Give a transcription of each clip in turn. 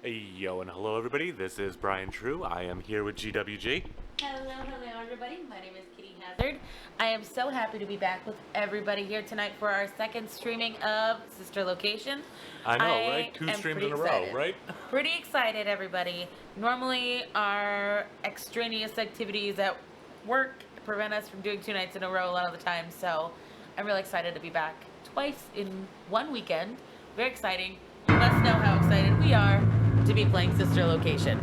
Yo and hello everybody, this is Brian True. I am here with GWG. Hello everybody. My name is Kitty Hazard. I am so happy to be back with everybody here tonight for our second streaming of Sister Location. I know, right? Two streams in a row, right? Pretty excited, everybody. Normally, our extraneous activities at work prevent us from doing 2 nights in a row a lot of the time, so I'm really excited to be back twice in one weekend. Very exciting. You must know how excited we are to be playing Sister Location.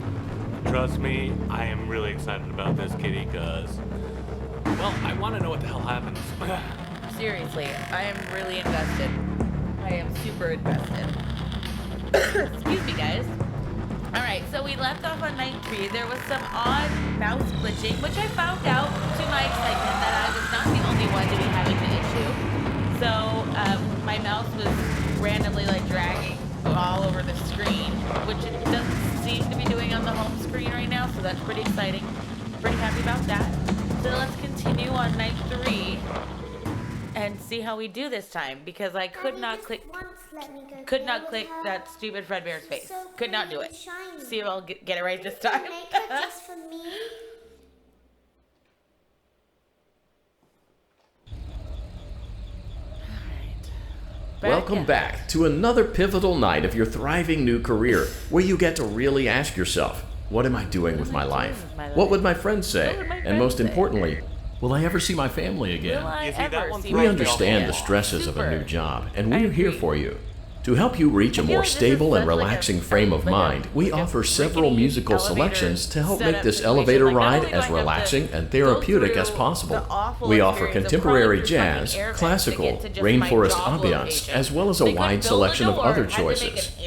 Trust me, I am really excited about this, Kitty, because, well, I want to know what the hell happens. Seriously, I am really invested. I am super invested. Excuse me, guys. Alright, so we left off on night 3. There was some odd mouse glitching, which I found out, to my excitement, that I was not the only one to be having the issue. So, my mouse was randomly, dragging all over the screen, which it doesn't seem to be doing on the home screen right now, so that's pretty exciting. Pretty happy about that. So let's continue on night 3 and see how we do this time, because I could not click that stupid Fredbear's face. Could not do it. See if I'll get it right this time. Make it just for me. Welcome back to another pivotal night of your thriving new career, where you get to really ask yourself, what am I doing with my life? What would my friends say? And most importantly, will I ever see my family again? We understand the stresses of a new job, and we're here for you. To help you reach a more stable and relaxing frame of mind, we offer several musical selections to help make this elevator ride as relaxing and therapeutic as possible. We offer contemporary jazz, classical, rainforest ambiance, as well as a wide selection of other choices.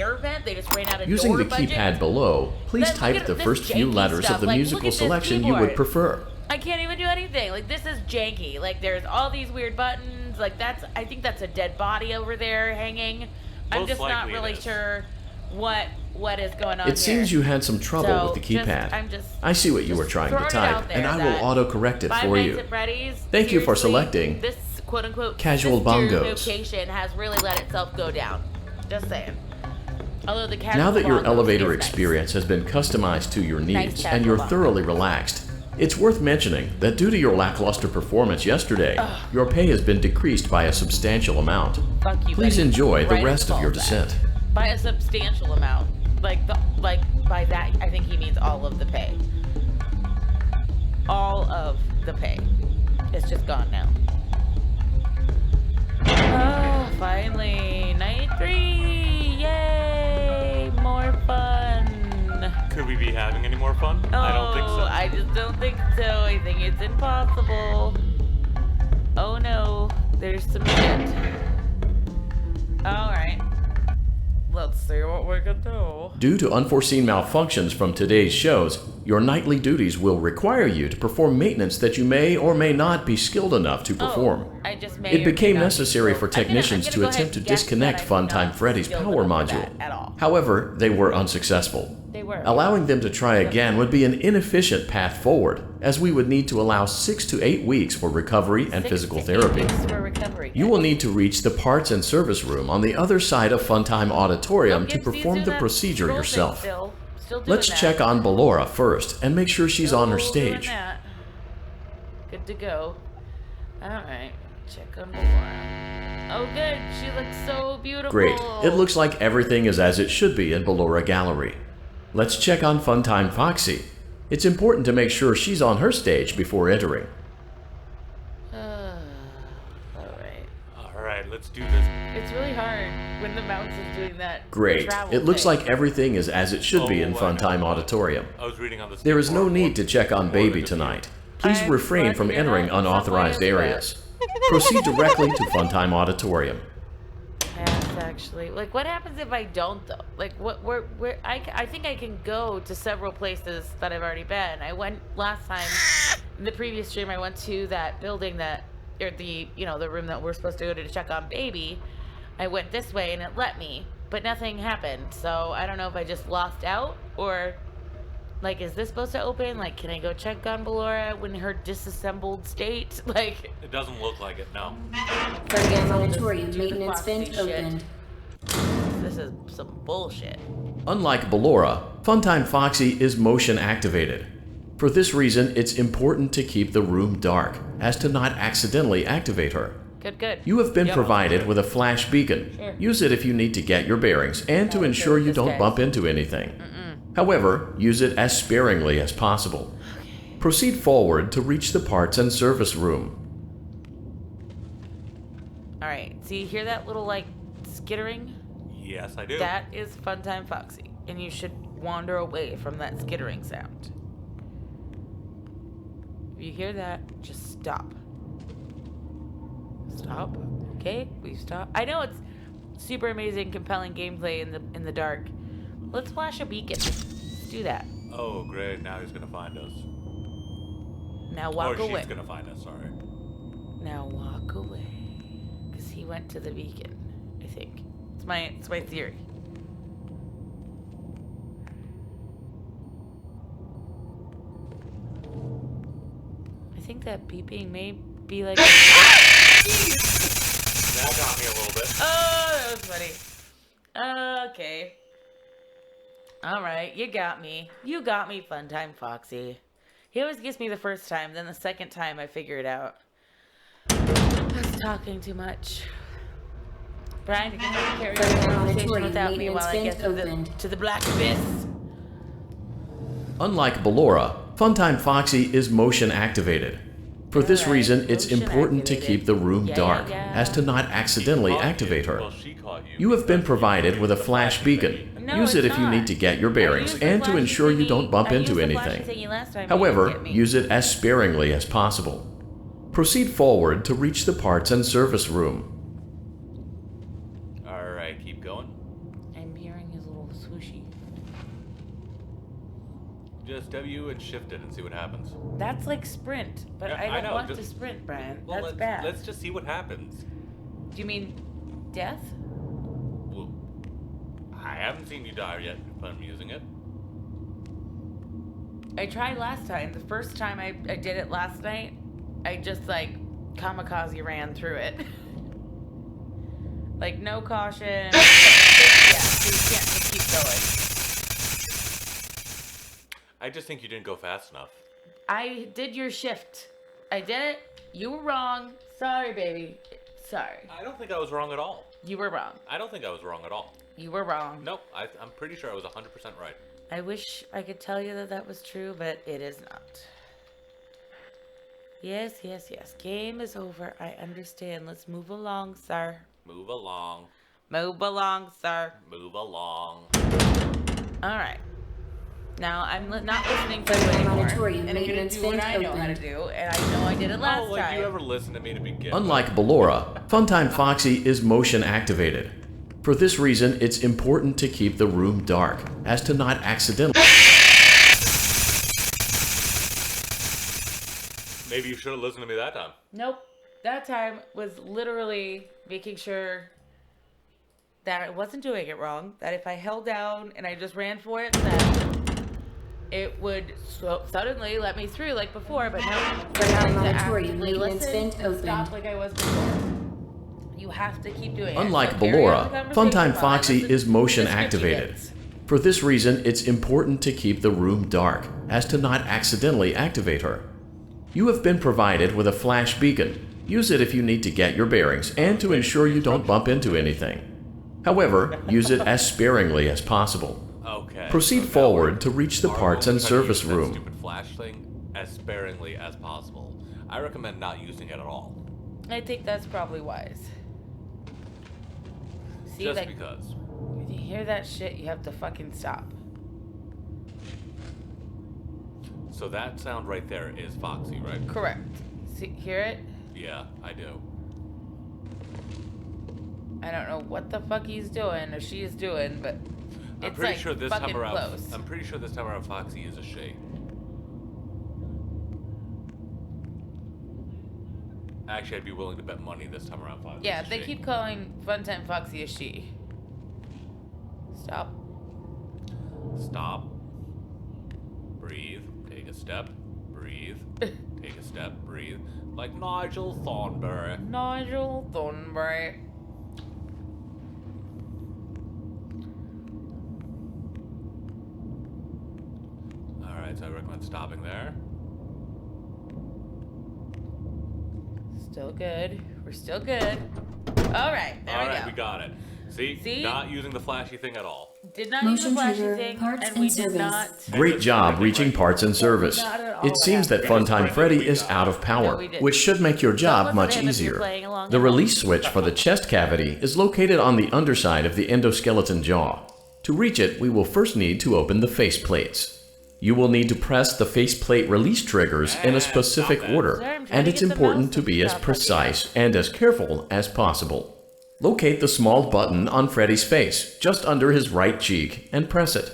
Using the keypad below, please type the first few letters of the musical selection you would prefer. I can't even do anything. This is janky. There's all these weird buttons. I think that's a dead body over there hanging. I'm just not really sure what is going on. It seems you had some trouble with the keypad. I see what you were trying to type, and I will auto-correct it for you. Thank you for selecting this quote-unquote casual bongos. Location has really let itself go down. Just saying. Although the now that your elevator experience has been customized to your needs and you're thoroughly relaxed, it's worth mentioning that due to your lackluster performance yesterday, your pay has been decreased by a substantial amount. Please enjoy the rest of your descent. By a substantial amount. By that, I think he means all of the pay. All of the pay. It's just gone now. Oh, finally. Night 3! Yay! More fun! Could we be having any more fun? Oh, I don't think so. I just don't think so. I think it's impossible. Oh no, there's some shit. Alright. Let's see what we can do. Due to unforeseen malfunctions from today's shows, your nightly duties will require you to perform maintenance that you may or may not be skilled enough to perform. It became necessary for technicians to attempt to disconnect Funtime Freddy's power module. However, they were unsuccessful. Allowing them to try again would be an inefficient path forward, as we would need to allow 6 to 8 weeks for recovery and physical therapy. You will need to reach the parts and service room on the other side of Funtime Auditorium to perform the procedure yourself. Let's check on Ballora first and make sure she's on her stage. Good to go. Alright, check on Ballora. Oh good, she looks so beautiful. Great, it looks like everything is as it should be in Ballora Gallery. Let's check on Funtime Foxy. It's important to make sure she's on her stage before entering. Alright, let's do this. It's really hard when the mouse is doing that. Great. It looks like everything is as it should be in Funtime Auditorium. There is no need to check on Baby tonight. Please refrain from entering unauthorized areas. Proceed directly to Funtime Auditorium. Actually, what happens if I don't though? I think I can go to several places that I've already been. I went last time in the previous stream. I went to that building or the room that we're supposed to go to check on Baby. I went this way and it let me, but nothing happened. So I don't know if I just lost out or is this supposed to open? Can I go check on Ballora when her disassembled state? It doesn't look like it, no. Auditorium maintenance vent opened. This is some bullshit. Unlike Ballora, Funtime Foxy is motion activated. For this reason, it's important to keep the room dark, as to not accidentally activate her. Good, good. You have been Yep. provided with a flash beacon. Sure. Use it if you need to get your bearings and to Not ensure okay you with don't this, bump guys. into anything. However, use it as sparingly as possible. Proceed forward to reach the parts and service room. Alright, so you hear that little, like, skittering? Yes, I do. That is Funtime Foxy, and you should wander away from that skittering sound. If you hear that, just stop. Stop. Okay, we stop. I know it's super amazing, compelling gameplay in the dark. Let's flash a beacon. Let's do that. Oh, great. Now he's gonna find us. Now walk or away. she's gonna find us, sorry. Now walk away. Because he went to the beacon, I think. It's my theory. I think that beeping may be like... That got me a little bit. Oh, that was funny. Okay. Alright, you got me. You got me, Funtime Foxy. He always gets me the first time, then the second time I figure it out. I was talking too much. Brian, you can carry on the conversation without me while I get to the black abyss. Unlike Ballora, Funtime Foxy is motion activated. For this Alright, reason, it's motion important to activated. keep the room Yeah, dark, yeah. as to not accidentally Caught you. activate her. Well, she caught you. You have been That's- provided with a the flash flashing beacon. thingy. No, Use it it's if you not. need to get your bearings I used the and to flashing ensure you thingy- don't bump I into used the flashing anything. thingy last time, you didn't However, get me. use it as sparingly as possible. Proceed forward to reach the parts and service room. Alright, keep going. I'm hearing his little swooshy. Just W and shift it and see what happens. That's like sprint, but Yeah, I I don't know, want just- to sprint, Brian. Well, That's bad. let's just see what happens. Do you mean death? Well, I haven't seen you die yet, but I'm using it. I tried last time. The first time I did it last night, I just like kamikaze ran through it. Like no caution. Yeah, so you can't just keep going. I just think you didn't go fast enough. I did your shift. I did it. You were wrong. Sorry, baby. Sorry. I don't think I was wrong at all. You were wrong. I don't think I was wrong at all. You were wrong. Nope, I'm pretty sure I was 100% right. I wish I could tell you that that was true, but it is not. Yes, yes, yes. Game is over. I understand. Let's move along, sir. Move along. Move along, sir. Move along. All right. Now I'm not listening to you anymore, Auditorium and I'm gonna maintenance do what I vent know how to opened. do, and I know I did it last Oh, like time. you ever listen to me to begin with? Unlike Ballora, Funtime Foxy is motion activated. For this reason, it's important to keep the room dark, as to not accidentally... Maybe you should have listened to me that time. Nope. That time was literally making sure that I wasn't doing it wrong. That if I held down and I just ran for it, that it would suddenly let me through like before. But now, For I have to auditorium actively maintenance listen vent and stop opened. like I was before. You have to keep doing it. Unlike So carry on the Ballora, conversation Funtime while I Foxy listen is motion to the script you activated. get. For this reason, it's important to keep the room dark, as to not accidentally activate her. You have been provided with a flash beacon. Use it if you need to get your bearings and to ensure you don't bump into anything. However, use it as sparingly as possible. Okay. Proceed so now forward to reach the our parts goal and is to try to service use that room. Stupid flash thing as sparingly as possible. I recommend not using it at all. I think that's probably wise. See, Just like, because. if you hear that shit, you have to fucking stop. So that sound right there is Foxy, right? Correct. See, hear it? Yeah, I do. I don't know what the fuck he's doing or she is doing, but I'm it's pretty like sure this fucking time around. close. I'm pretty sure this time around Foxy is a she. Actually, I'd be willing to bet money this time around Foxy. Yeah, is a they she. keep calling Funtime Foxy a she. Stop. Stop. Breathe. Take a step. Breathe. Take a step. Breathe. Like Nigel Thornberry. Nigel Thornberry. Alright, so I recommend stopping there. Still good. We're still good. Alright, there we We go. got it. See? Not using the flashy thing at all. Did not use the Motion flashy trigger, thing, parts and and we did service. not. Great job reaching parts and service. Not at all It seems that happened. Funtime Freddy is out of No, power, we didn't. which should make your job Someone much said if you're easier. playing along The at release home. switch for the chest cavity is located on the underside of the endoskeleton jaw. To reach it, we will first need to open the faceplates. You will need to press the faceplate release triggers in a specific stop that. order, Sorry, I'm trying and to it's get the important mouse to be to as stop precise and as careful as possible. Locate the small button on Freddy's face, just under his right cheek, and press it.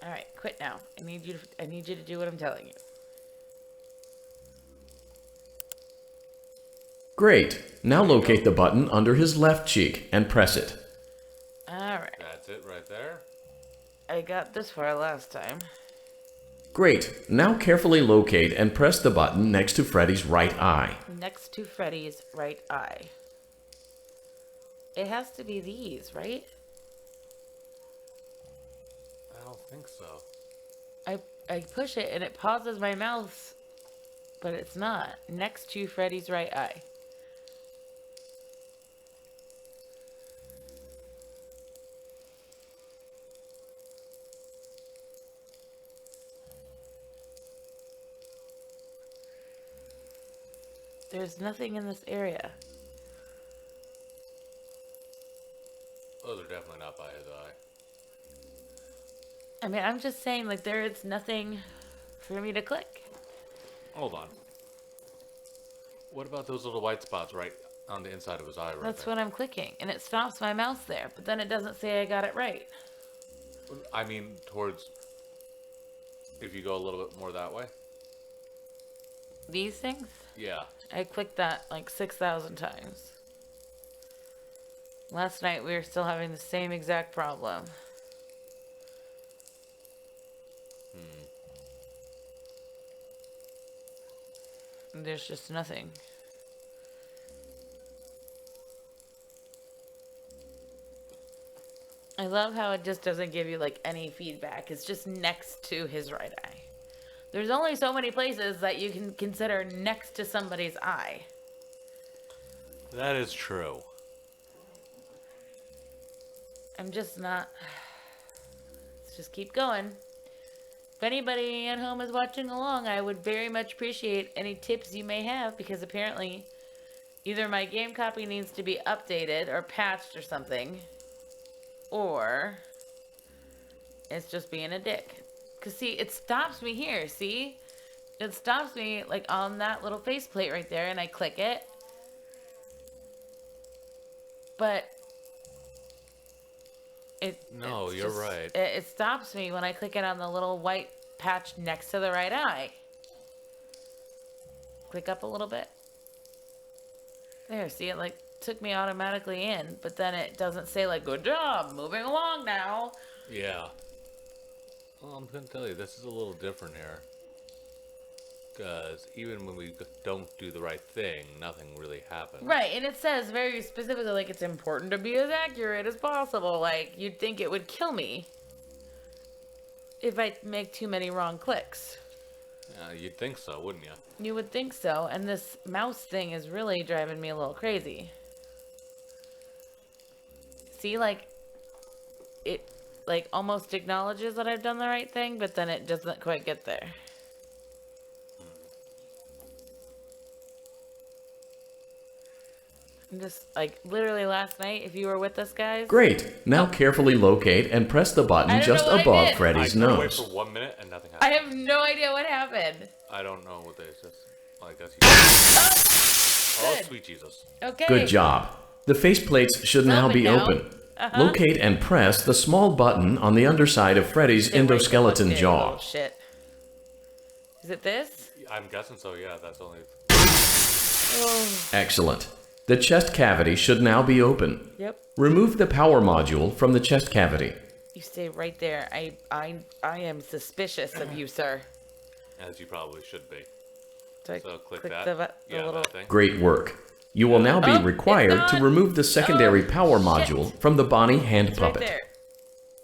Alright, quit now. I need you to do what I'm telling you. Great. Now locate the button under his left cheek and press it. Alright. That's it right there. I got this far last time. Great. Now carefully locate and press the button next to Freddy's right eye. Next to Freddy's right eye. It has to be these, right? I don't think so. I push it and it pauses my mouse, but it's not. Next to Freddy's right eye. There's nothing in this area. Those are definitely not by his eye. I mean, I'm just saying, like, there is nothing for me to click. Hold on. What about those little white spots right on the inside of his eye right That's there? what I'm clicking, and it stops my mouse there, but then it doesn't say I got it right. I mean, towards... If you go a little bit more that way? These things? Yeah. I clicked that like 6,000 times. Last night we were still having the same exact problem. And there's just nothing. I love how it just doesn't give you like any feedback. It's just next to his right eye. There's only so many places that you can consider next to somebody's eye. That is true. I'm just not... Let's just keep going. If anybody at home is watching along, I would very much appreciate any tips you may have, because apparently either my game copy needs to be updated or patched or something, or it's just being a dick. Because, see, it stops me here, see? It stops me, like, on that little faceplate right there, and I click it. But... No, you're right. It stops me when I click it on the little white patch next to the right eye. Click up a little bit. There, see, it, like, took me automatically in, but then it doesn't say, like, good job, moving along now. Yeah. Well, I'm going to tell you, this is a little different here. Because even when we don't do the right thing, nothing really happens. Right, and it says very specifically, like, it's important to be as accurate as possible. Like, you'd think it would kill me if I make too many wrong clicks. You'd think so, wouldn't you? You would think so, and this mouse thing is really driving me a little crazy. See, like, it, like, almost acknowledges that I've done the right thing, but then it doesn't quite get there. I'm just, like, literally last night, if you were with us, guys. Great. Now carefully locate and press the I button don't just know what I above did. Freddy's I got away nose. for 1 minute and nothing I happened. have no idea what happened. I don't know what they just... I guess you... Oh, Good. sweet Jesus. Okay. Good job. The faceplates should now open be now. open. Uh-huh. Locate and press the small button on the underside of Freddy's Stay where you can look endoskeleton there, jaw. little shit. Is it this? I'm guessing so, yeah. That's only... Oh. Excellent. The chest cavity should now be open. Yep. Remove the power module from the chest cavity. You stay right there. I am suspicious of you, sir. As you probably should be. So, I So click click that. the Yeah, little... that thing. Great work. You will now Oh, be required it's to on. remove the secondary Oh, power shit. module from the Bonnie hand It's right puppet. there.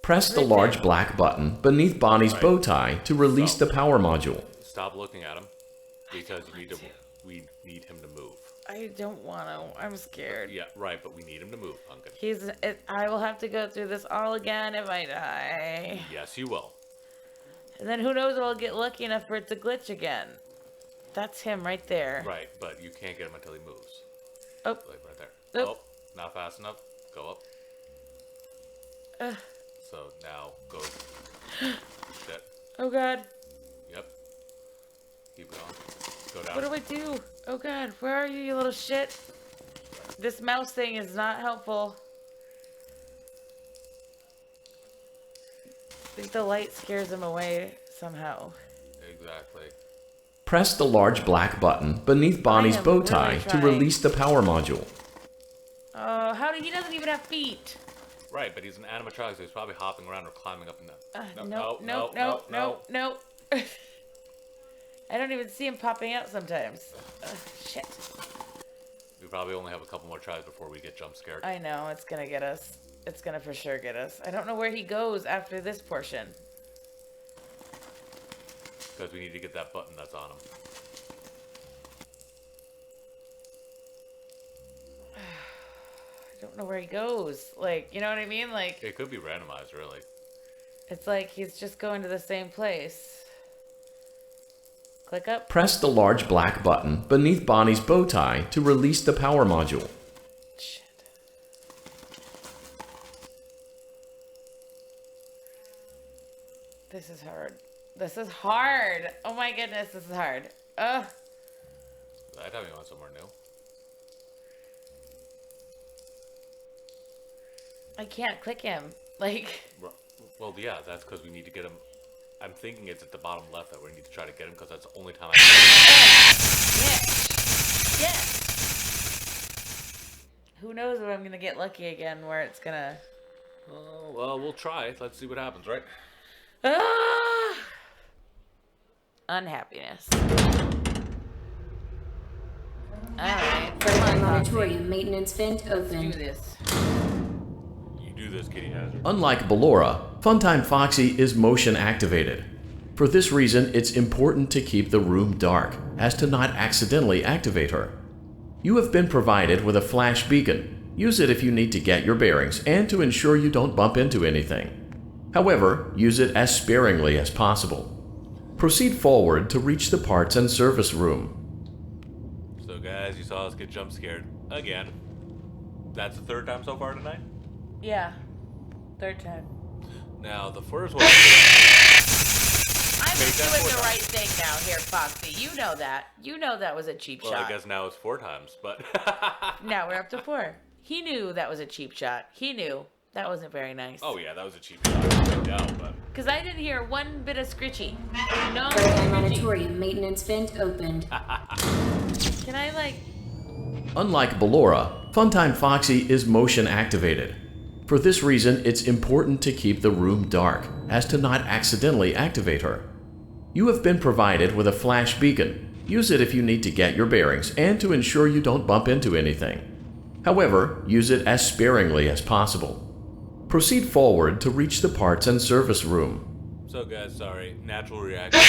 Press the large black button beneath Bonnie's bow tie to release the power module. Stop looking at him, because we need him to move. I don't want to. I'm scared. Yeah, right, but we need him to move, Pumpkin. I will have to go through this all again if I die. Yes, you will. And then who knows if I'll get lucky enough for it to glitch again. That's him right there. Right, but you can't get him until he moves. Oh. Like right there. Oh. Oh, not fast enough. Go up. So now go. Shit. Oh god. Yep. Keep going. Go down. What do I do? Oh god, where are you little shit? This mouse thing is not helpful. I think the light scares him away somehow. Exactly. Press the large black button beneath Bonnie's bow tie to release the power module. Oh, he doesn't even have feet. Right, but he's an animatronic, so he's probably hopping around or climbing up and down. No. I don't even see him popping out sometimes. Shit. We probably only have a couple more tries before we get jump scared. I know, it's gonna get us. It's gonna for sure get us. I don't know where he goes after this portion. Because we need to get that button that's on him. I don't know where he goes. Like, you know what I mean? Like, It could be randomized, really. it's like he's just going to the same place. Click up. Press the large black button beneath Bonnie's bow tie to release the power module. Shit. This is hard. This is hard. Oh my goodness, this is hard. Ugh. I thought we went somewhere new. I can't click him. Like, Well, yeah, that's because we need to get him. I'm thinking it's at the bottom left that we need to try to get him because that's the only time I yeah. Yeah. Who knows if I'm gonna get lucky again where it's gonna. Oh, well, we'll try. Let's see what happens, right? Ah! Unhappiness. Alright. First auditorium maintenance vent Do opened. this. You do this, Kitty Hazard. Unlike Ballora, Funtime Foxy is motion activated. For this reason, it's important to keep the room dark, as to not accidentally activate her. You have been provided with a flash beacon. Use it if you need to get your bearings and to ensure you don't bump into anything. However, use it as sparingly as possible. Proceed forward to reach the parts and service room. So, guys, you saw us get jump scared again. That's the third time so far tonight? Yeah. Third time. Now, the first one. I'm just doing the right thing now here, Foxy. You know that. You know that was a cheap Well, shot. I guess now it's 4 times, but. Now we're up to 4. He knew that was a cheap shot. He knew. That wasn't very nice. Oh, yeah, that was a cheap shot. No doubt, but. Because I didn't hear one bit of scritchy. No First scritchy. auditorium maintenance vent opened. Can I, like... Unlike Ballora, Funtime Foxy is motion activated. For this reason, it's important to keep the room dark, as to not accidentally activate her. You have been provided with a flash beacon. Use it if you need to get your bearings and to ensure you don't bump into anything. However, use it as sparingly as possible. Proceed forward to reach the parts and service room. So, guys, sorry. Natural reaction. I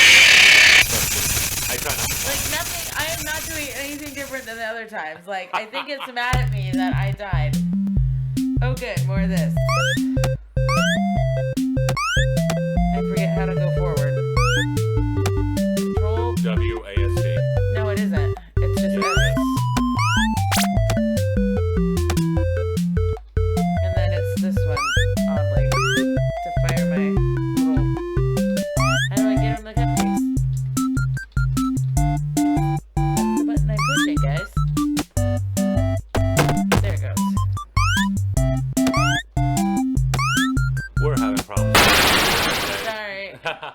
try not to. Like, nothing... I am not doing anything different than the other times. Like, I think it's mad at me that I died. Oh, good. More of this. I forget how to go forward. Control... WASD. No, it isn't. It's just Yeah. S. And then it's this one, oddly, to fire my little... How do I get on the cupcakes? That's the button I'm pushing, guys. There it goes. We're having problems. Sorry.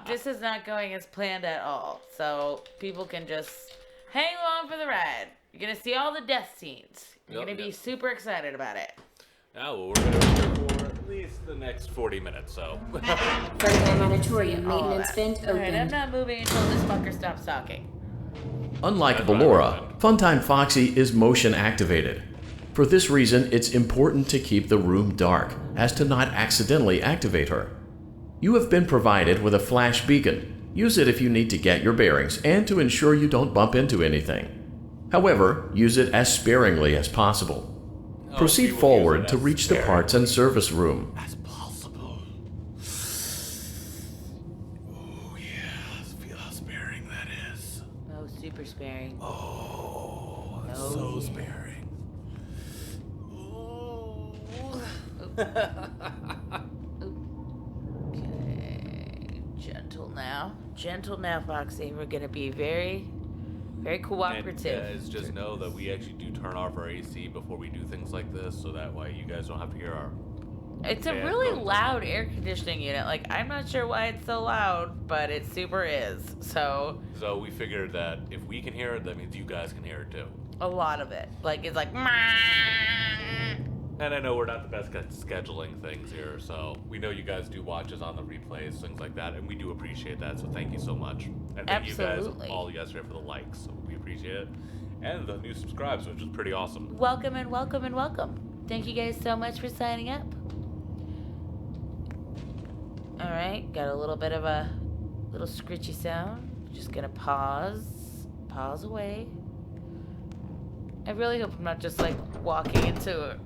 This is not going as planned at all. So people can just hang along for the ride. You're going to see all the death scenes. You're Yep, going to be yep. super excited about it. Now, well, we're going to be here for at least the next 40 minutes, so. First auditorium All maintenance that. vent Alright, I'm opened. not moving until this fucker stops talking. Unlike That's what I Ballora, Funtime Foxy is motion activated. For this reason, it's important to keep the room dark, as to not accidentally activate her. You have been provided with a flash beacon. Use it if you need to get your bearings and to ensure you don't bump into anything. However, use it as sparingly as possible. Proceed forward to reach the parts and service room. As possible. Oh yeah, feel how sparing that is. Oh, super sparing. Oh, Oh, so yeah. sparing. Oh. Okay, gentle now. Gentle now, Foxy. We're gonna be very, very cooperative. And guys, just know that we actually do turn off our AC before we do things like this, so that way you guys don't have to hear our... It's a bad really moans. loud air conditioning unit. Like, I'm not sure why it's so loud, but it super is. So, So we figured that if we can hear it, that means you guys can hear it too. a lot of it. Like, it's like... And I know we're not the best at scheduling things here, so we know you guys do watches on the replays, things like that, and we do appreciate that, so thank you so much. And thank Absolutely. you guys, all you guys here for the likes, so we appreciate it. And the new subscribes, which is pretty awesome. Welcome and welcome and welcome. Thank you guys so much for signing up. Alright, got a little bit of a little scritchy sound. Just gonna pause away. I really hope I'm not just like walking into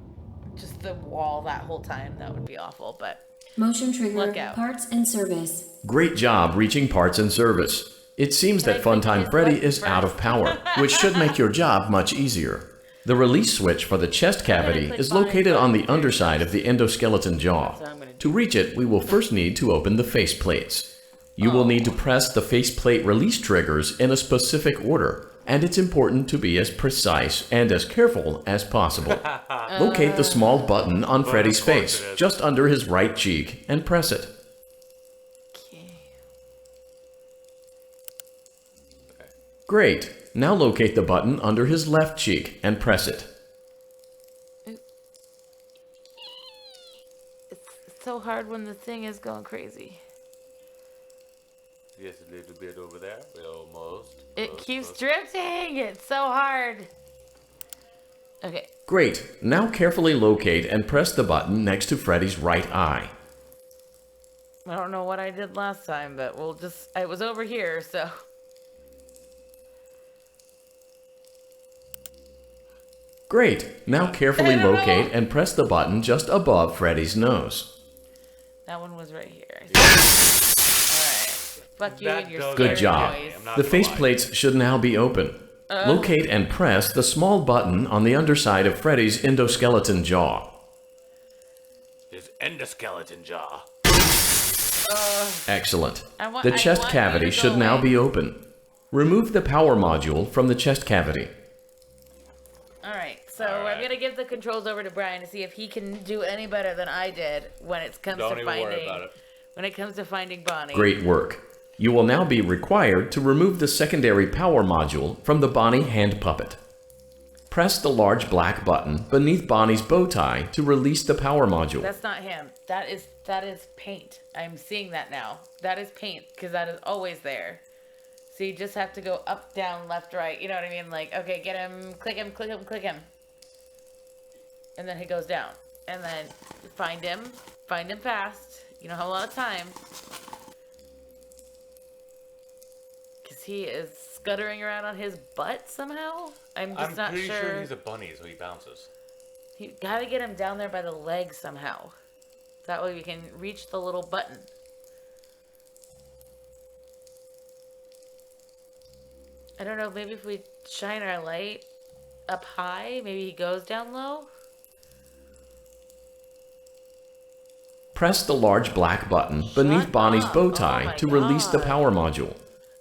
just the wall that whole time. That would be awful, but Motion trigger. Look out. Parts and service. Great job reaching parts and service. It seems Can I that click Funtime his Freddy button is out of first? power, which should make your job much easier. The release switch for the chest cavity click is Bonnie's located on the button underside of the endoskeleton jaw. That's what I'm gonna do. To reach it, we will first need to open the face plates. You will need to press the faceplate release triggers in a specific order, and it's important to be as precise and as careful as possible. Locate the small button on Freddy's of course face, it is. just under his right cheek, and press it. Okay. Great. Now locate the button under his left cheek and press it. It's so hard when the thing is going crazy. Yes, a little bit over there, but almost. It keeps drifting. It's so hard. Okay. Great. Now carefully locate and press the button next to Freddy's right eye. I don't know what I did last time, but we'll just... I was over here, so... Great. Now carefully locate and press the button just above Freddy's nose. That one was right here. Alright. Fuck you That and your does Good scary job. noise. I'm not The gonna lie. faceplates should now be open. Locate and press the small button on the underside of Freddy's endoskeleton jaw. His endoskeleton jaw. Excellent. I The chest want cavity you to should go now away. be open. Remove the power module from the chest cavity. Alright, so Alright. I'm gonna give the controls over to Brian to see if he can do any better than I did when it comes Don't to even finding... worry about it. When it comes to finding Bonnie. Great work. You will now be required to remove the secondary power module from the Bonnie hand puppet. Press the large black button beneath Bonnie's bow tie to release the power module. That's not him. That is paint. I'm seeing that now. That is paint, because that is always there. So you just have to go up, down, left, right. You know what I mean? Like, okay, get him, click him, click him, click him. And then he goes down. And then find him fast. You don't have a lot of time. Because he is scuttering around on his butt somehow. I'm just not pretty sure. sure he's a bunny, so he bounces. You gotta get him down there by the leg somehow. That way we can reach the little button. I don't know, maybe if we shine our light up high, maybe he goes down low? Press the large black button beneath Shut Bonnie's up. bow Oh tie my to release the God. power module.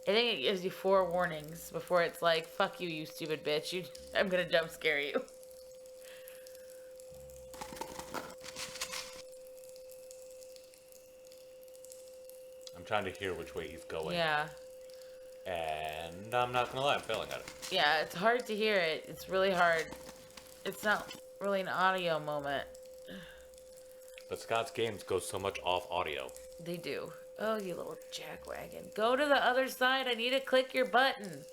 I think it gives you 4 warnings before it's like, fuck you, you stupid bitch. I'm gonna jump scare you. I'm trying to hear which way he's going. Yeah. And I'm not gonna lie, I'm failing at it. Yeah, it's hard to hear it. It's really hard. It's not really an audio moment. But Scott's games go so much off audio. They do. Oh, you little jackwagon. Go to the other side. I need to click your button.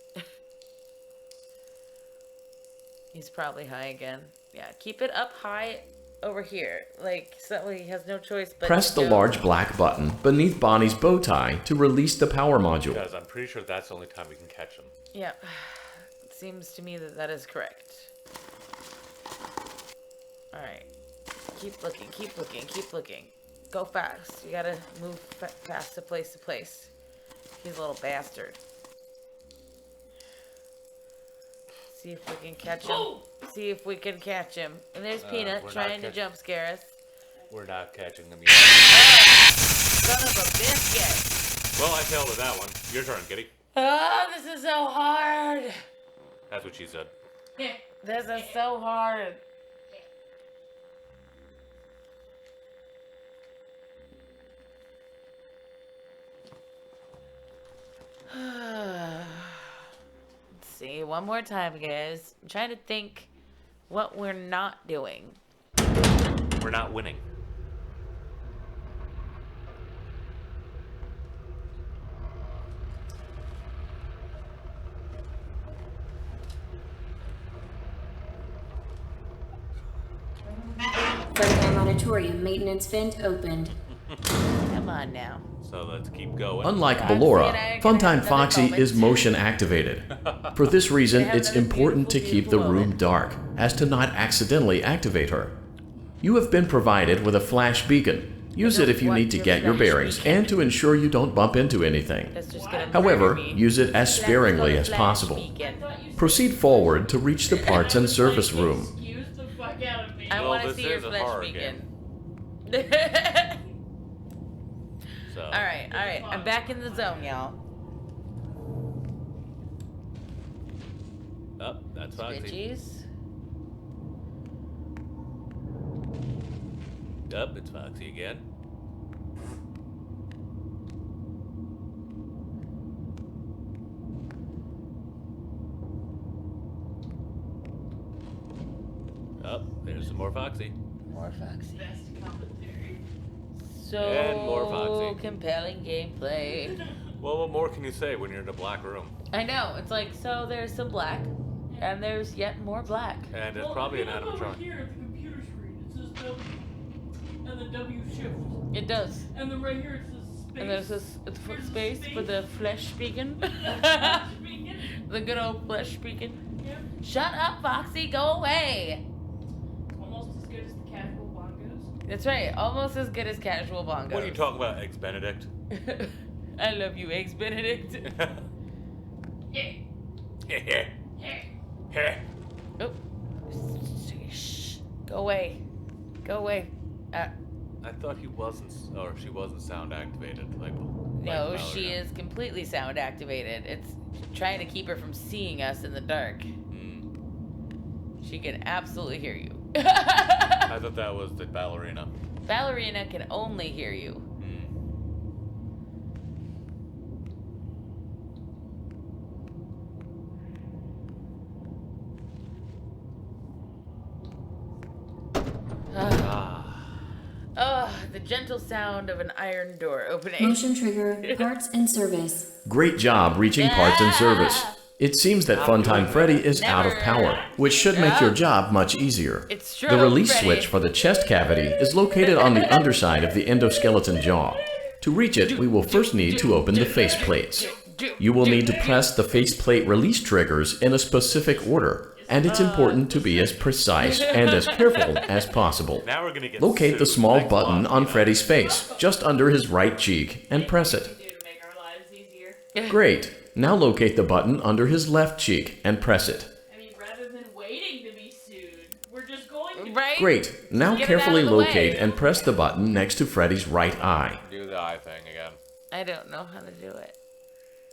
He's probably high again. Yeah, keep it up high over here. Like, so he has no choice but Press to the go- large black button beneath Bonnie's bow tie to release the power module. Guys, I'm pretty sure that's the only time we can catch him. Yeah. It seems to me that that is correct. Alright. Keep looking, keep looking, keep looking. Go fast. You gotta move fast to place. He's a little bastard. See if we can catch him. See if we can catch him. And there's Peanut we're not trying to catching- jump scare us. We're not catching him yet. Son of a biscuit. Well, I failed with that one. Your turn, Kitty. Oh, this is so hard. That's what she said. This is so hard. Let's see, one more time, guys. I'm trying to think what we're not doing. We're not winning. Further auditorium maintenance vent opened. Come on now. So let's keep going. Unlike Foxy Ballora, and I are gonna have Funtime another Foxy moment. is motion activated. For this reason, They have it's another important to beautiful, keep the beautiful room moment. dark, as to not accidentally activate her. You have been provided with a flash beacon. Use it if you want need to your get your flash bearings beacon. and to ensure you don't bump into anything. That's just gonna However, murder me. use it as sparingly as Flash possible. beacon. Proceed forward to reach the parts and service room. Excuse the fuck out of me. I Well, want to this see your is a flash horror beacon. So, Alright, I'm back in the zone, y'all. oh, that's Foxy. Bitches. Up, it's Foxy again. Up, there's some more Foxy. More Foxy. Best commentary. So And more Foxy. compelling gameplay. Well, what more can you say when you're in a black room? I know, it's like, so there's some black, and there's yet more black. And it's Well, probably if an you look over animatronic. here at the computer screen, it says W, and the W shift, It does. and then right here it says space. And there's this it's Here's a space for the flesh beacon. Speaking. The good old flesh beacon. Yep. Shut up, Foxy, go away. Almost as good as the casual bongos. That's right, almost as good as casual bongos. What are you talking about, Eggs Benedict? I love you, Eggs Benedict. Yeah. Yeah. Oh. Shh. Go away. Go away. I thought he wasn't, or she wasn't sound activated. No, she is completely sound activated. It's trying to keep her from seeing us in the dark. She can absolutely hear you. I thought that was the ballerina. Ballerina can only hear you. The gentle sound of an iron door opening. Motion trigger, parts and service. Great job reaching parts and service. It seems that Funtime Freddy is out of power, which should make your job much easier. It's The true, release Freddy. switch for the chest cavity is located on the underside of the endoskeleton jaw. To reach it, we will first need to open the face plates. You will need to press the faceplate release triggers in a specific order, and it's important to be as precise and as careful as possible. Now we're gonna get Locate the sued. small Next button block, on you know. Freddy's face, just under his right cheek, and press it. Do to make our lives easier. Great. Now locate the button under his left cheek and press it. I mean, rather than waiting to be sued, we're just going to. Right? Great. Now Get it carefully out of the locate way. and press the button next to Freddy's right eye. Do the eye thing again. I don't know how to do it.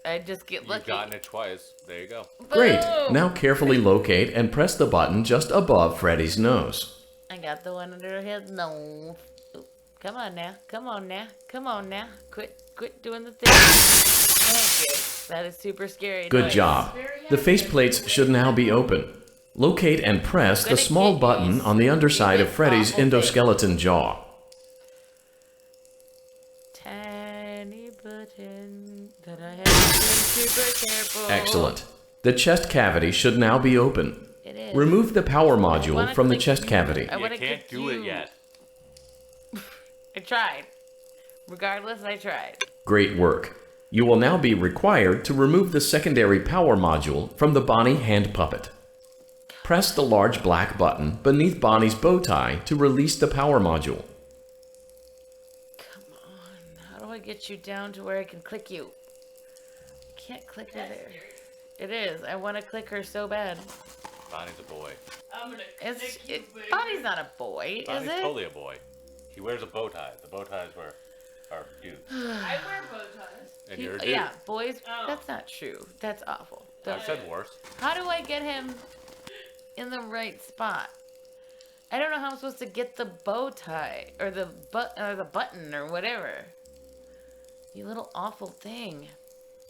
I just get You've lucky. gotten it twice. There you go. Great. Boom! Now carefully locate and press the button just above Freddy's nose. I got the one under his nose. Oop, come on now. Come on now. Come on now. Quit doing the thing. Thank you. That is super scary. Good noise. job. The faceplates should now be open. Locate and press the Gonna small get button used on the to underside of this Freddy's awful thing. endoskeleton jaw. Tiny button that I have to be super careful. Excellent. The chest cavity should now be open. It is. is. Remove the power I module wanna from the click chest you. cavity. I You wanna can't click do it you. yet. I tried. Regardless, I tried. Great work. You will now be required to remove the secondary power module from the Bonnie hand puppet. Press the large black button beneath Bonnie's bow tie to release the power module. Come on. How do I get you down to where I can click you? I can't click her there. It is. I want to click her so bad. Bonnie's a boy. I'm gonna click you, baby. Bonnie's not a boy, Bonnie's is it? totally a boy. He wears a bow tie. The bow ties are dudes. I wear bow ties. And you're a dude. Yeah, boys. Oh. That's not true. That's awful. I've said worse. How do I get him in the right spot? I don't know how I'm supposed to get the bow tie or the button or whatever. You little awful thing.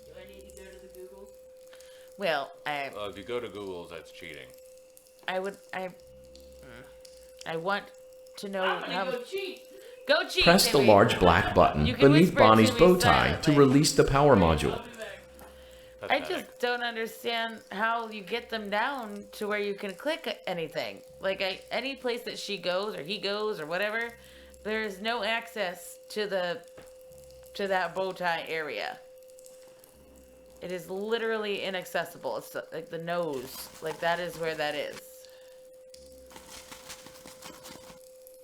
Do I need to go to the Google? Well, If you go to Google's, that's cheating. I want to know I'm how. gonna go cheat. Go cheat. Press the Timmy. large black button You can beneath whisper it to Bonnie's me bow tie to silently. release the power module. I'll be back. I Pathetic. just don't understand how you get them down to where you can click anything. Like any place that she goes or he goes or whatever, there's no access to that bow tie area. It is literally inaccessible. It's like the nose. Like that is where that is.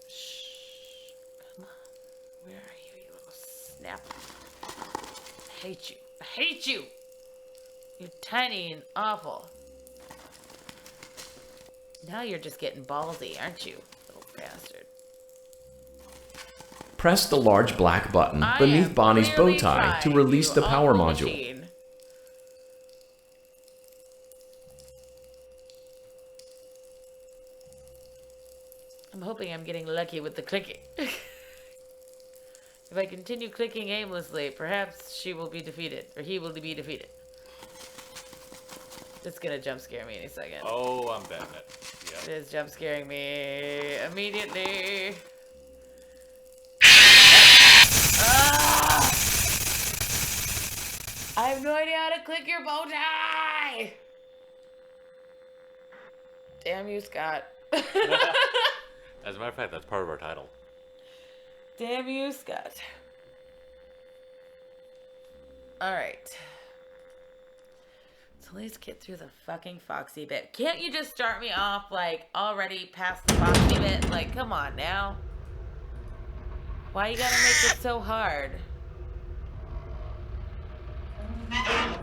Shh. Come on. Where are you, you little snap? I hate you. I hate you. You're tiny and awful. Now you're just getting ballsy, aren't you, little bastard? Press the large black button I beneath am Bonnie's bow clearly tie to trying, release you the power awful module. machine. I'm hoping I'm getting lucky with the clicking. If I continue clicking aimlessly, perhaps she will be defeated, or he will be defeated. It's gonna jump scare me any second. Oh, I'm betting it. It Yeah. is jump scaring me immediately. Ah! I have no idea how to click your bow tie. Damn you, Scott. As a matter of fact, that's part of our title. Damn you, Scott. Alright. So let's get through the fucking Foxy bit. Can't you just start me off, like, already past the Foxy bit? Like, come on now. Why you gotta make it so hard?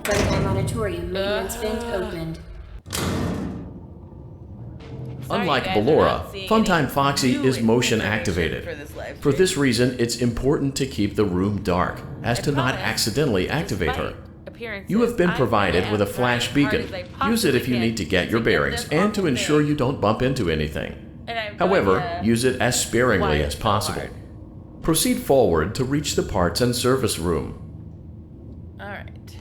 Frontline Auditorium maintenance vent opened. Sorry, Unlike you guys are Ballora, not seeing Funtime any Foxy new is motion information activated. for this live For stream. this reason, it's important to keep the room dark, as to not promise, accidentally activate her. despite appearances, You have been I'm provided gonna with a try flash as hard beacon. as I Use it possibly if you can need to get your bearings this and to awful ensure thing. you don't bump into anything. And I have no However, idea use it as sparingly why as it's so possible. hard. Proceed forward to reach the parts and service room. Alright.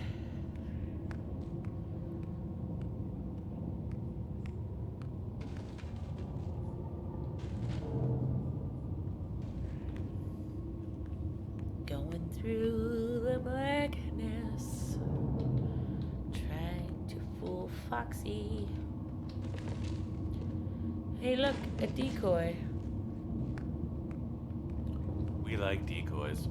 Going through the blackness, trying to fool Foxy. Hey, look, a decoy. We like decoys.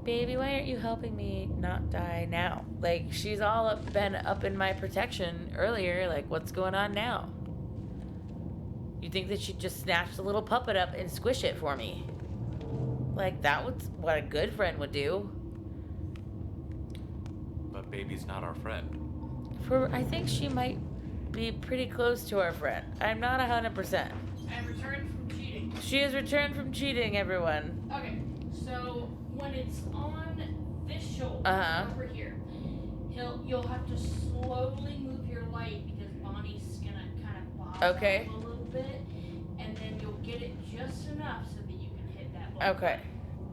Baby, why aren't you helping me not die now? Like, she's all been up in my protection earlier. Like, what's going on now? You think that she'd just snatch the little puppet up and squish it for me? Like, that was what a good friend would do. But baby's not our friend. I think she might be pretty close to our friend. I'm not 100%. I returned from cheating. She has returned from cheating, everyone. Okay, so when it's on this shoulder Uh-huh. over here, you'll have to slowly move your light because Bonnie's gonna kind of bob Okay. up a little bit, and then you'll get it just enough so that you can hit that button. Okay.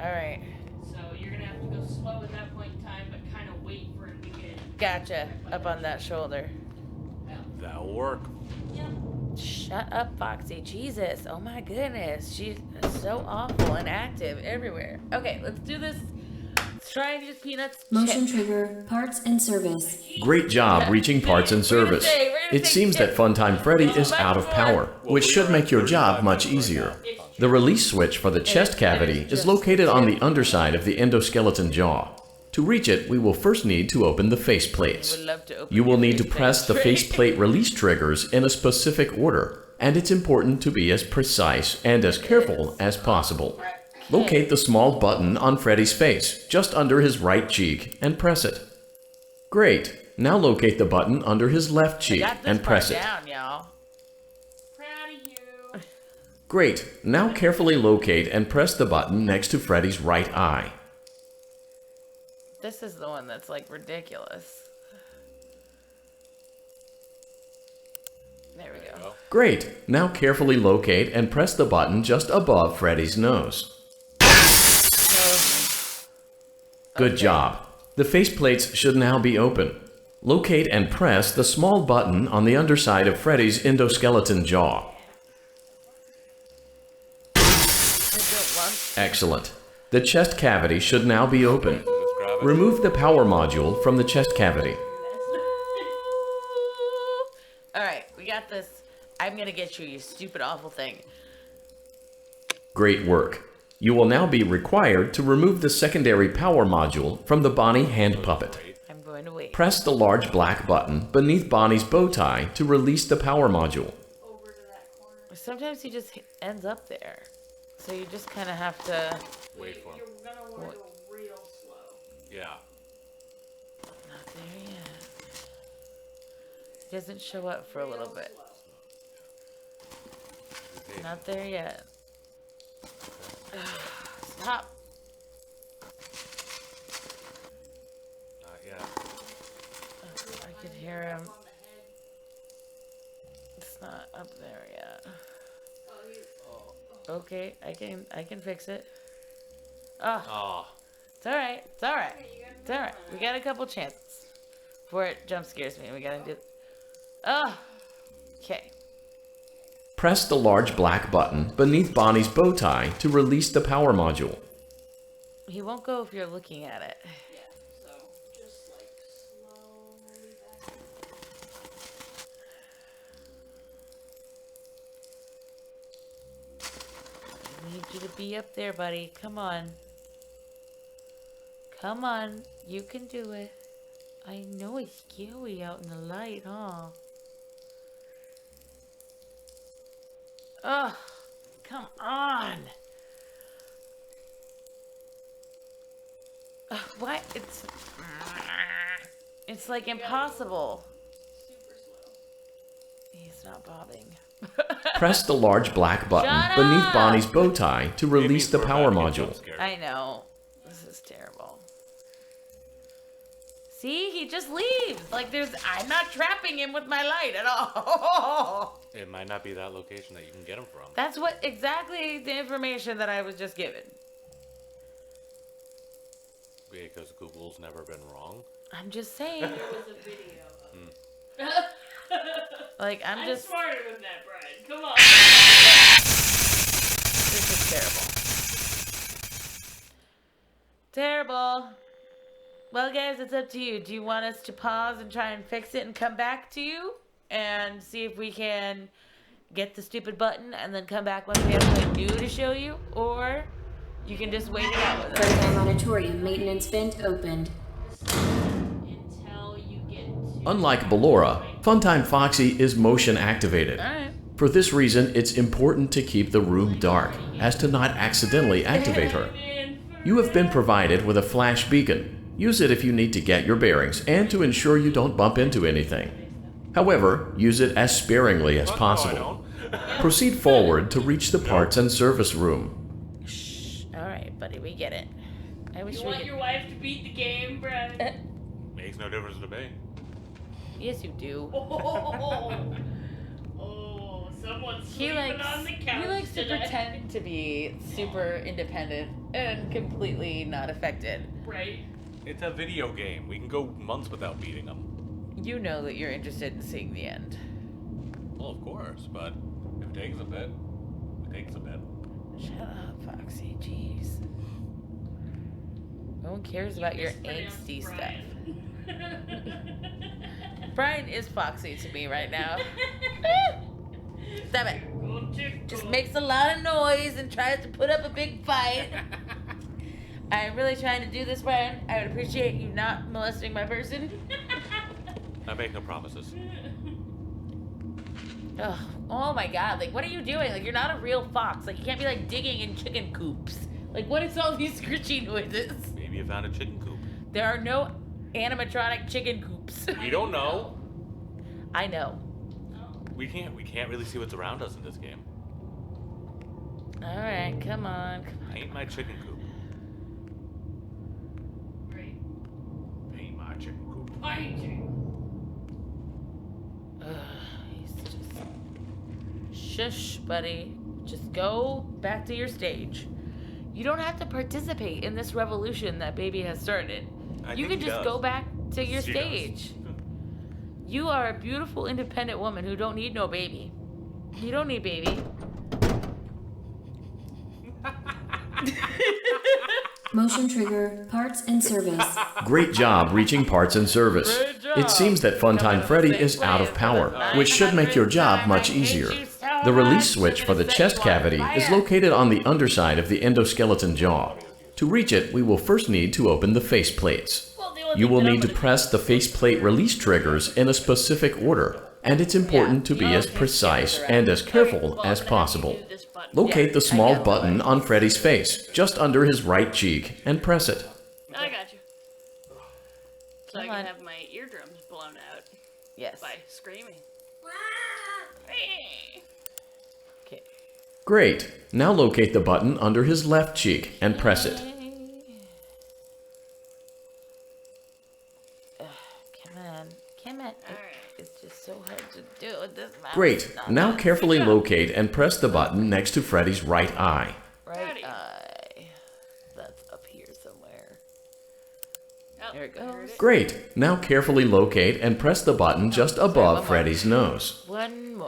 Alright. So you're gonna have to go slow at that point in time, but kind of wait for him to get. Gotcha. Up on that shoulder. That'll work. Yep. Shut up, Foxy. Jesus. Oh my goodness. She's so awful and active everywhere. Okay, let's do this Try and use peanuts. Motion chip. trigger, parts and service. Great job reaching parts and service. we're gonna It say seems that chip. Funtime Freddy is out of power, which should make your job much easier. The release switch for the chest cavity is located on the underside of the endoskeleton jaw. To reach it, we will first need to open the face plates. Would love to open You will your need to face press the plate. faceplate release triggers in a specific order, and it's important to be as precise and as careful as possible. Locate the small button on Freddy's face, just under his right cheek, and press it. Great. Now locate the button under his left cheek Got this and press part it. down, y'all. Proud of you. Great. Now carefully locate and press the button next to Freddy's right eye. This is the one that's like ridiculous. There we go. Great. Now carefully locate and press the button just above Freddy's nose. Good job. The faceplates should now be open. Locate and press the small button on the underside of Freddy's endoskeleton jaw. I don't want. Excellent. The chest cavity should now be open. Let's grab it. Remove the power module from the chest cavity. Alright, we got this. I'm gonna get you, you stupid, awful thing. Great work. You will now be required to remove the secondary power module from the Bonnie hand puppet. I'm going to wait. Press the large black button beneath Bonnie's bow tie to release the power module. Over to that corner. Sometimes he just ends up there. So you just kind of have to... Wait for him. You're gonna want to go real slow. Yeah. Not there yet. He doesn't show up for a little bit. Hey, Not there yet. Stop. not yet. I could hear him. It's not up there yet. Okay, I can fix it. Oh, Oh. it's alright. It's alright. It's alright. We got a couple chances before it jump scares me. We gotta do. Oh. Okay. Press the large black button beneath Bonnie's bow tie to release the power module. He won't go if you're looking at it. Yeah, so just like slowly back. I need you to be up there, buddy. Come on. Come on. You can do it. I know it's scary out in the light, huh? Ugh. Come on. Ugh, what? It's like impossible. Super slow. He's not bobbing. Press the large black button Shut beneath up! Bonnie's bow tie to release the Maybe power we're about to get module. jump scared. I know. This is terrible. See, he just leaves. Like I'm not trapping him with my light at all. It might not be that location that you can get him from. That's what exactly the information that I was just given. Because Google's never been wrong. I'm just saying. There was a video of Like I'm just. smarter than that, Brian. Come on. This is terrible. Terrible. Well, guys, it's up to you. Do you want us to pause and try and fix it and come back to you and see if we can get the stupid button and then come back when we have something new to show you? Or you can just wait it out with us. Funtime Auditorium maintenance vent opened. Until you get to. Unlike Ballora, Funtime Foxy is motion activated. Alright. For this reason, it's important to keep the room dark, as to not accidentally activate her. You have been provided with a flash beacon. Use it if you need to get your bearings and to ensure you don't bump into anything. However, use it as sparingly as No, I possible. don't. Proceed forward to reach the parts and service room. Alright, buddy, we get it. I wish You we want could. your wife to beat the game, Brian? Makes no difference to me. Yes, you do. Oh, someone's He sleeping likes, on the couch he likes to today. pretend to be super independent and completely not affected. Right? It's a video game. We can go months without beating them. You know that you're interested in seeing the end. Well, of course, but if it takes a bit, it takes a bit. Shut up, Foxy. Jeez. No one cares about your angsty stuff. Brian is foxy to me right now. Stop it. Just makes a lot of noise and tries to put up a big fight. I'm really trying to do this, Brian. I would appreciate you not molesting my person. I make no promises. Ugh, oh my god, like what are you doing? Like you're not a real fox. Like you can't be like digging in chicken coops. Like what is all these scritchy noises? Maybe you found a chicken coop. There are no animatronic chicken coops. We don't know. I know. We can't really see what's around us in this game. Alright, come on. Paint my chicken coop. Right. Paint my chicken coop. Fighting. He's just... Shush, buddy. Just go back to your stage. You don't have to participate in this revolution that baby has started. You can just go back to your stage. You are a beautiful, independent woman who don't need no baby. You don't need baby. Motion trigger, parts and service. Great job reaching parts and service. Great job. It seems that Funtime Freddy is out of power, which should make your job much easier. The release switch for the chest cavity is located on the underside of the endoskeleton jaw. To reach it, we will first need to open the face plates. You will need to press the faceplate release triggers in a specific order, and it's important to be as precise and as careful as possible. Locate the small button on Freddy's face, just under his right cheek, and press it. I got you. So I Come on. can have my eardrums blown out Yes. by screaming. Okay. Great. Now locate the button under his left cheek and press it. Come on. Come on. It's just so hard to do with this mouse. Great. Now carefully locate and press the button next to Freddy's right eye. Right eye. That's up here somewhere. Oh, There it goes. Great. Now carefully locate and press the button just above Freddy's nose. One more.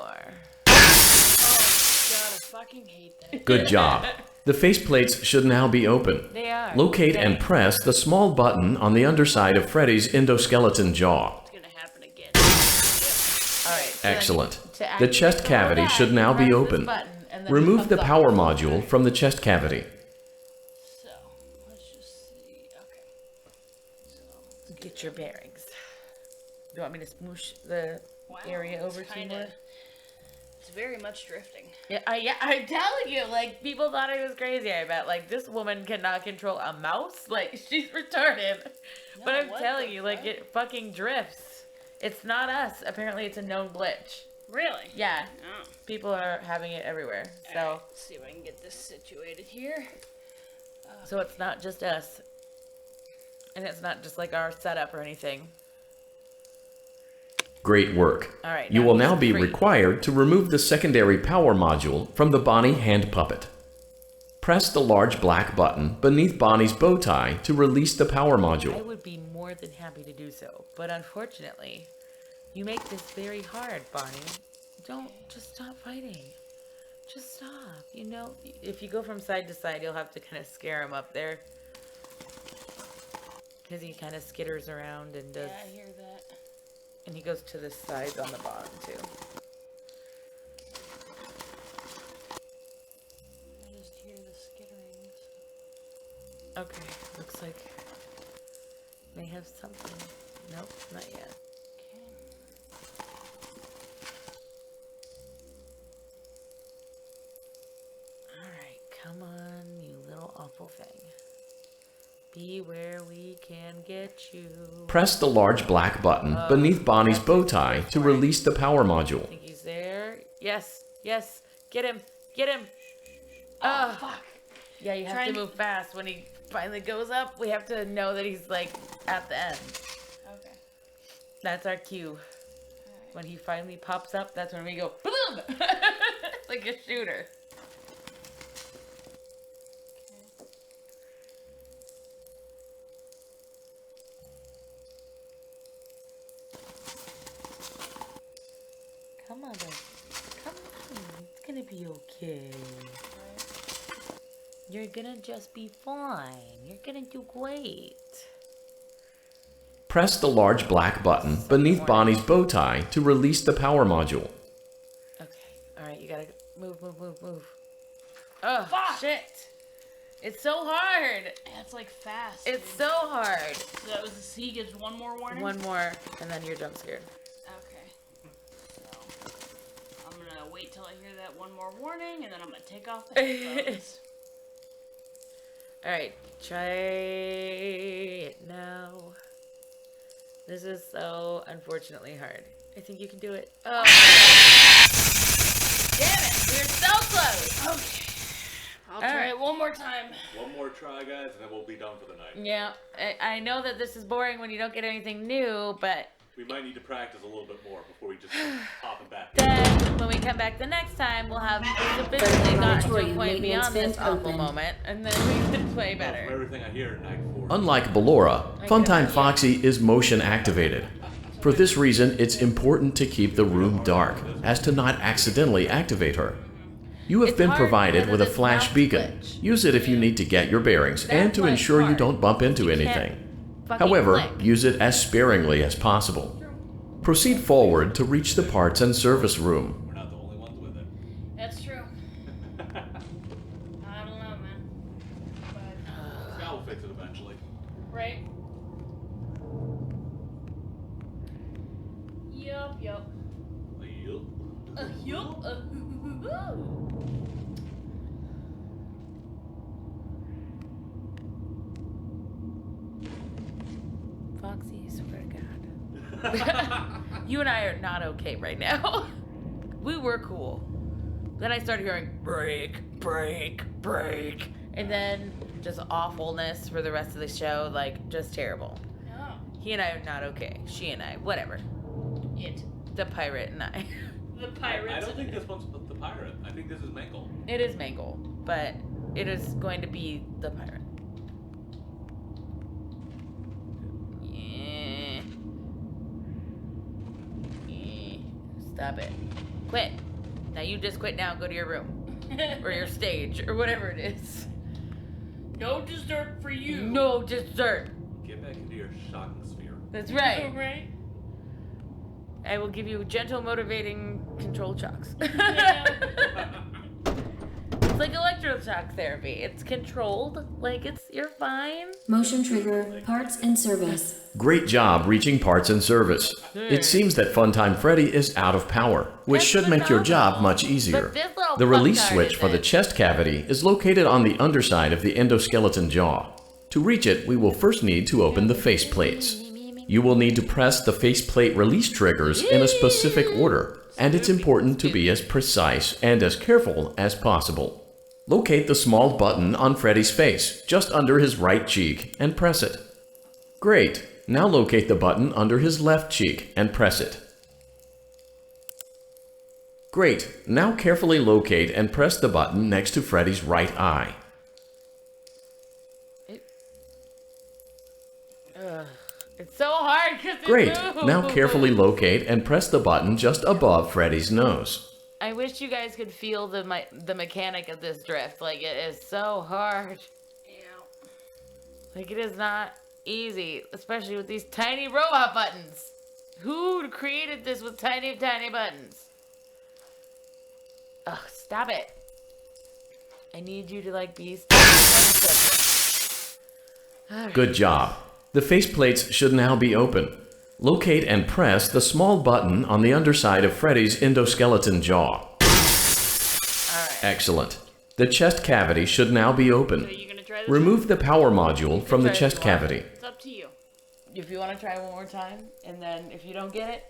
God, I fucking hate that. Good job. The faceplates should now be open. They are. Locate and press the small button on the underside of Freddy's endoskeleton jaw. It's gonna happen again. Alright. so Excellent. to The activate chest the cavity back, should now be press this open. button, and then it Remove comes the up. power module from the chest cavity. So, let's just see. Okay. So, Get your bearings. Do you want me to smoosh the wow, area over it's to kinda, more? It's very much drifting. Yeah, I'm telling you, like, people thought I was crazy, I bet. Like, this woman cannot control a mouse. Like, she's retarded. But I'm what telling the you, like, fuck? it fucking drifts. It's not us. Apparently, it's a known glitch. Really? Yeah, Oh. people are having it everywhere. So, Alright, let's see if I can get this situated here. so it's not just us. And it's not just, like, our setup or anything. Great work. All right, You now will he's now be free. required to remove the secondary power module from the Bonnie hand puppet. Press the large black button beneath Bonnie's bow tie to release the power I module. would be more than happy to do so. But unfortunately, you make this very hard, Bonnie. Don't, just stop fighting. Just stop. You know, if you go from side to side, you'll have to kind of scare him up there. Because he kind of skitters around and does... Yeah, I hear that. And he goes to the sides on the bottom, too. I just hear the skitterings. Okay, looks like they have something. Nope, not yet. Okay. Alright, come on, you little awful thing. Be where we can get you. Press the large black button beneath Bonnie's bow tie to release the power module. I think he's there. Yes, yes. Get him, get him. Oh, fuck. Yeah, you have Trying to to- move fast. When he finally goes up, we have to know that he's like at the end. Okay. That's our cue. When he finally pops up, that's when we go boom, like a shooter. Come on, babe. Come on. It's gonna be okay. You're gonna just be fine. You're gonna do great. Press the large black button beneath Bonnie's bow tie to release the power module. Okay. Alright, you gotta move. Oh, Fuck! shit. It's so hard. Yeah, it's like fast. It's so hard. So that was the C gives one more warning? One more, and then you're jump scared. Okay. So, I'm gonna wait till I hear that one more warning, and then I'm gonna take off the headphones. Alright, try it now. This is so unfortunately hard. I think you can do it. Oh. Damn it, we're so close. Okay. I'll try it one more time. One more try, guys, and then we'll be done for the night. Yeah, I know that this is boring when you don't get anything new, but We might need to practice a little bit more before we just hop it back. then when we come back the next time, we'll have sufficiently gotten to a point beyond this awful moment, and then we can play From better. everything I hear, Night 4. Unlike Ballora, Funtime Foxy is motion activated. For this reason, it's important to keep the room dark, as to not accidentally activate her. You have It's been hard provided because with of a this flash mouse beacon. glitch. Use it if you need to get your bearings and to why it's ensure you hard. don't bump into You can't anything. fucking However, click. use it as sparingly as possible. Proceed forward to reach the parts and service room. We're not the only ones with it. That's true. I don't know, man. But, Scott will fix it eventually. right? Yup. Yup. Yup. Foxy, I swear to God. You and I are not okay right now. We were cool. Then I started hearing break, break, break. And then just awfulness for the rest of the show. Like, just terrible. Oh. He and I are not okay. She and I, whatever. It. The pirate and I. The pirates. I don't think this one's the pirate. I think this is Mangle. It is Mangle, but it is going to be the pirate. Yeah. Yeah. Stop it. Quit. Now you just quit now and go to your room. Or your stage, or whatever it is. No dessert for you. No dessert. Get back into your shocking sphere. That's right. Right? I will give you gentle, motivating control shocks. It's like electroshock therapy. It's controlled. Like, you're fine. Motion trigger, parts and service. Great job reaching parts and service. It seems that Funtime Freddy is out of power, which That's should make your job phenomenal. much easier. But this little The release fucktard switch for the isn't. chest cavity is located on the underside of the endoskeleton jaw. To reach it, we will first need to open the face plates. You will need to press the faceplate release triggers in a specific order, and it's important to be as precise and as careful as possible. Locate the small button on Freddy's face, just under his right cheek, and press it. Great. Now locate the button under his left cheek and press it. Great. Now carefully locate and press the button next to Freddy's right eye. It's so hard because Great. Now carefully locate and press the button just above Freddy's nose. I wish you guys could feel the mechanic of this drift. Like, it is so hard. Yeah. Like, it is not easy, especially with these tiny robot buttons. Who created this with tiny, tiny buttons? Ugh, stop it. I need you to, like, be... Good job. The faceplates should now be open. Locate and press the small button on the underside of Freddy's endoskeleton jaw. Alright. Excellent. The chest cavity should now be So open. you gonna try this? Remove the power module from the Try chest this one. cavity. It's up to you. If you want to try one more time, and then if you don't get it,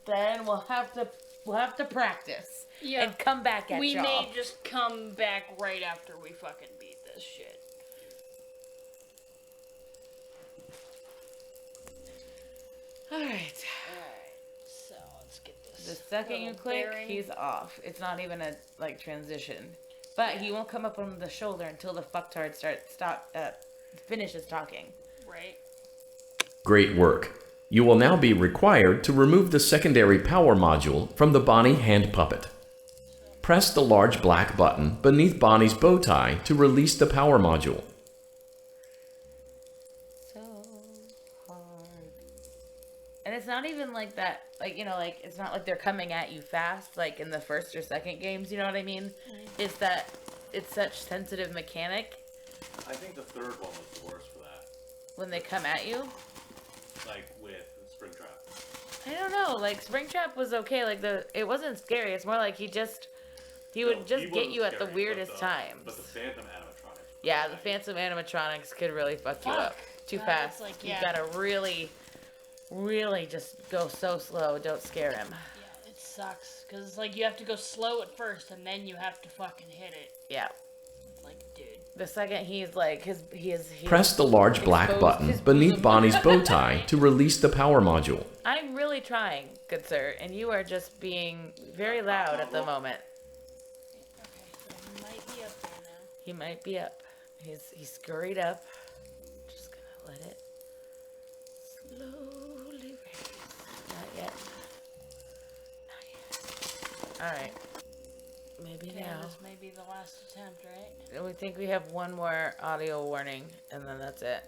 then we'll have to practice. Yeah. And come back at We y'all. may just come back right after we fucking beat this shit. Alright. So let's get this. The second you little click, bearing. he's off. It's not even a like transition, but he won't come up on the shoulder until the fucktard finishes talking. Right. Great work. You will now be required to remove the secondary power module from the Bonnie hand puppet. Press the large black button beneath Bonnie's bow tie to release the power module. So hard. And it's not even like that, like, you know, like, it's not like they're coming at you fast, like in the first or second games, you know what I mean? It's that it's such sensitive mechanic. I think the third one was the worst for that. When they come at you? Like with Springtrap. I don't know, like, Springtrap was okay, like, it wasn't scary, it's more like he would just get you at the weirdest times. But the Phantom animatronics. Yeah, the Phantom animatronics could really fuck you up too fast. Like, You gotta really, really just go so slow, don't scare him. Yeah, it sucks. Because it's like you have to go slow at first and then you have to fucking hit it. Yeah. It's like, dude. The second he's like, he's Press the large black exposed button his beneath bosom. Bonnie's bow tie to release the power module. I'm really trying, good sir, and you are just being very loud at the moment. Okay, so he might be up there now. He might be up. He's scurried up. Just gonna let it slowly raise. Not yet. Not yet. Alright. Maybe Okay, now. this may be the last attempt, right? We think we have one more audio warning, and then that's it.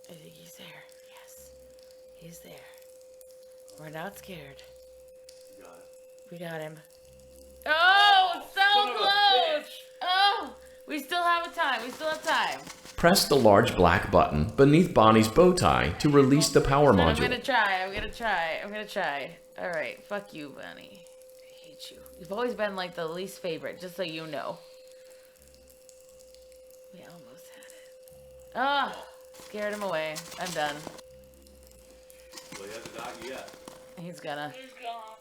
I think he's there. Yes. He's there. We're not scared. You got it. We got him. Oh, so son of a close! bitch. Oh! We still have time. We still have time. Press the large black button beneath Bonnie's bow tie to release the power I'm module. gonna try. I'm gonna try. I'm gonna try. Alright, fuck you, Bunny. I hate you. You've always been like the least favorite, just so you know. We almost had it. Oh! Scared him away. I'm done. Well, he hasn't got you yet. He's gonna. He's gone.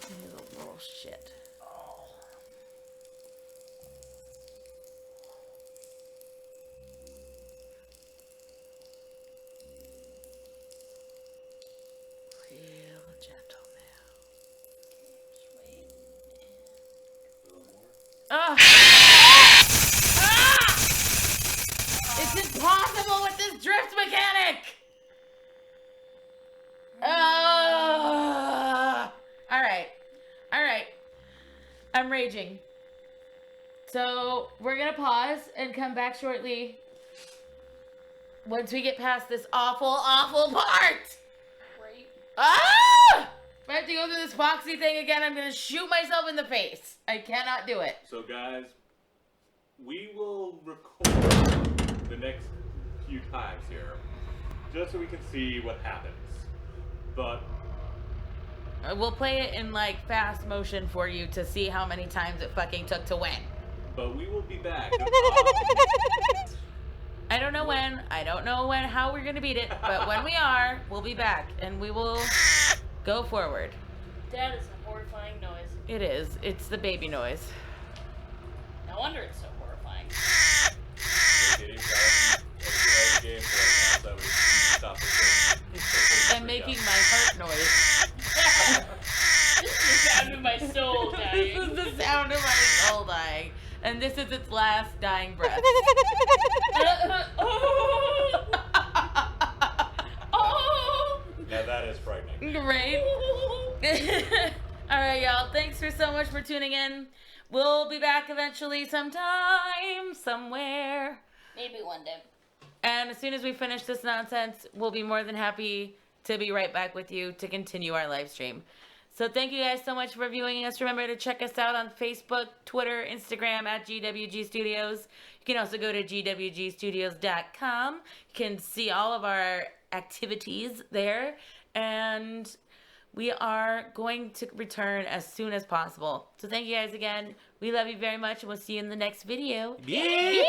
He's a little shit. Real gentle now. Just wait. A little more. Ah! Ah! It's impossible with this drift mechanic! Alright. Alright. I'm raging. So, we're gonna pause and come back shortly once we get past this awful, awful part! Right. Ah! If I have to go through this foxy thing again, I'm gonna shoot myself in the face. I cannot do it. So guys, we will record the next few times here, just so we can see what happens. But We'll play it in like fast motion for you to see how many times it fucking took to win. we will be back. I don't know when. I don't know how we're gonna beat it, but when we are, we'll be back and we will go forward. That is a horrifying noise. It is. It's the baby noise. No wonder it's so horrifying. I'm making my heart noise. This is the sound of my soul This dying. is the sound of my soul dying. And this is its last dying breath. Now that is frightening. Right? Alright, y'all. Thanks for so much for tuning in. We'll be back eventually sometime, somewhere. Maybe one day. And as soon as we finish this nonsense, we'll be more than happy to be right back with you to continue our live stream. So thank you guys so much for viewing us. Remember to check us out on Facebook, Twitter, Instagram at GWG Studios. You can also go to gwgstudios.com. You can see all of our activities there. And we are going to return as soon as possible. So thank you guys again. We love you very much, and we'll see you in the next video. Yeah. Yeah.